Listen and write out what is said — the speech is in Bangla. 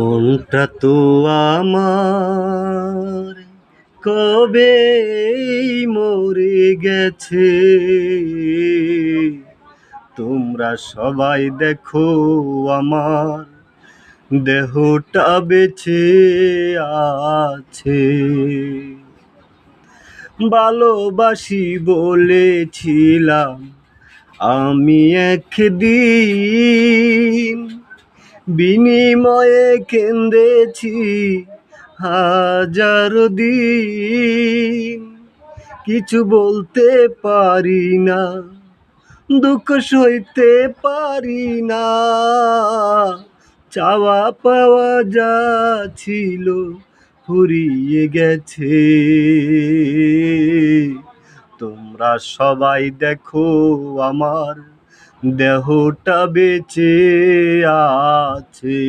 মনটা তো আমার কবে মরে গেছে, তোমরা সবাই দেখো আমার দেহটা বেঁচে আছে। ভালোবাসি বলেছিলাম আমি একদিন, বিনিময়ে কেঁদেছি হাজারো দিন। কিছু বলতে পারি না, দুঃখ সইতে পারি না, চাওয়া পাওয়া যা ছিল ফুরিয়ে গেছে। তোমরা সবাই দেখো আমার দেহটা বেঁচে আছে।